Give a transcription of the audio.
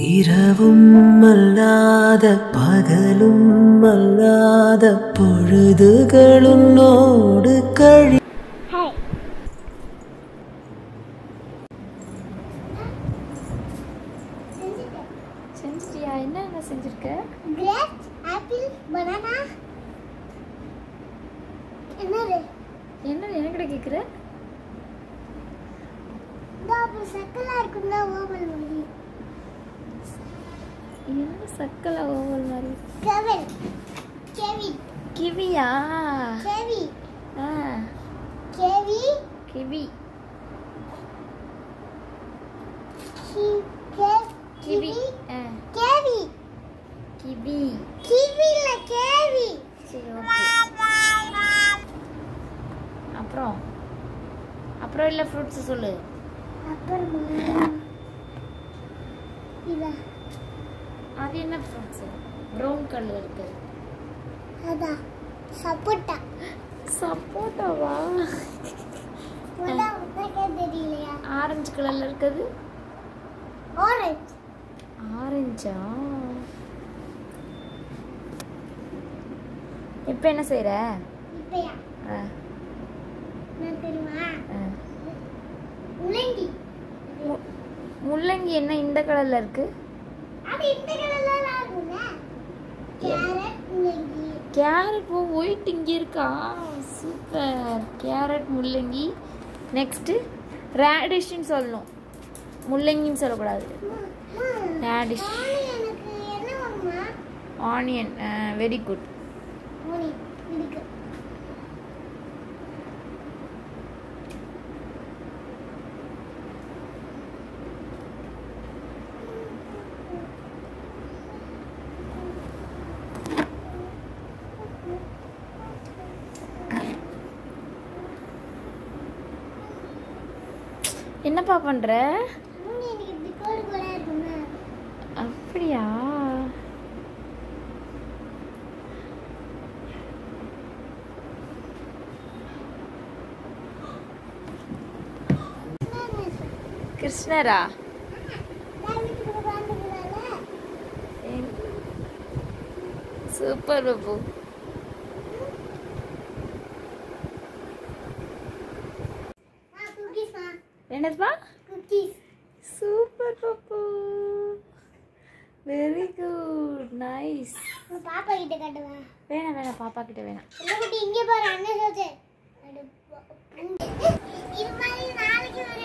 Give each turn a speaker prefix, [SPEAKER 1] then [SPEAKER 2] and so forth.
[SPEAKER 1] இரவும் அல்லாத பகலும் அல்லாத பொழுதுகளுன்னோடு கழி
[SPEAKER 2] செஞ்சிட்டியா? என்ன செஞ்சிருக்க?
[SPEAKER 3] Grapes, apple, banana. என்னது
[SPEAKER 2] என்கிட்ட கேக்குற?
[SPEAKER 3] அப்ப சக்கலா இருக்கும்ல ஓவல் மாதிரி.
[SPEAKER 2] என்ன சக்கல ஓவல் மாதிரி?
[SPEAKER 3] கெவல். கேவி.
[SPEAKER 2] கிவியா?
[SPEAKER 3] கேவி.
[SPEAKER 2] ஆ.
[SPEAKER 3] கேவி.
[SPEAKER 2] கிவி.
[SPEAKER 3] கிவி.
[SPEAKER 2] ஆ.
[SPEAKER 3] கேவி.
[SPEAKER 2] கிவி.
[SPEAKER 3] கிவி இல்ல கேவி.
[SPEAKER 2] சரி ஓகே. அப்புறம் இல்ல ஃப்ரூட்ஸ் சொல்லு.
[SPEAKER 3] அப்புறமா இத.
[SPEAKER 2] அது என்ன ஃப்ரூட்ஸ்? பிரவுன் கலர் இருக்கு.
[SPEAKER 3] அதா சப்போட்டா.
[SPEAKER 2] சப்போட்டாவா?
[SPEAKER 3] போடா உனக்கு தெரியலையா?
[SPEAKER 2] ஆரஞ்சு கலர்ல இருக்குது.
[SPEAKER 3] ஆரஞ்சு.
[SPEAKER 2] ஆரஞ்சா? இப்போ என்ன செய்யற?
[SPEAKER 3] இப்பயா? நான் தெரியுமா? முள்ளங்கி.
[SPEAKER 2] முள்ளங்கி என்ன இந்த கலர்ல இருக்கு?
[SPEAKER 3] அது இந்த கலர்ல இருக்குங்க. கேரட் முள்ளங்கி.
[SPEAKER 2] கேரட் ஒயிட் இங்க இருக்கா? சூப்பர். கேரட் முள்ளங்கி. நெக்ஸ்ட் ரேடிஷ்னு சொல்லணும். முள்ளங்கின்னு சொல்லக்கூடாது. ரேடிஷ்.
[SPEAKER 3] எனக்கு என்ன வருமா?
[SPEAKER 2] ஆனியன். Very good.
[SPEAKER 3] ஆனியன் இருக்கு.
[SPEAKER 2] என்னப்பா பண்ற?
[SPEAKER 3] எனக்கு இப்படி கோடு கோடா இருக்குங்க.
[SPEAKER 2] அப்படியா? கிருஷ்ணரா? சூப்பர் பாபு. என்னதுப்பா?
[SPEAKER 3] Cookies.
[SPEAKER 2] Super Babu. Very good. Nice.
[SPEAKER 3] பாப்பா கிட்ட காட்டுவா?
[SPEAKER 2] வேணாம் பாப்பா கிட்ட வேணாம்.
[SPEAKER 3] இங்க பாரு அண்ணன் சொல்றேன். இது மாதிரி நாளைக்கு ஒரு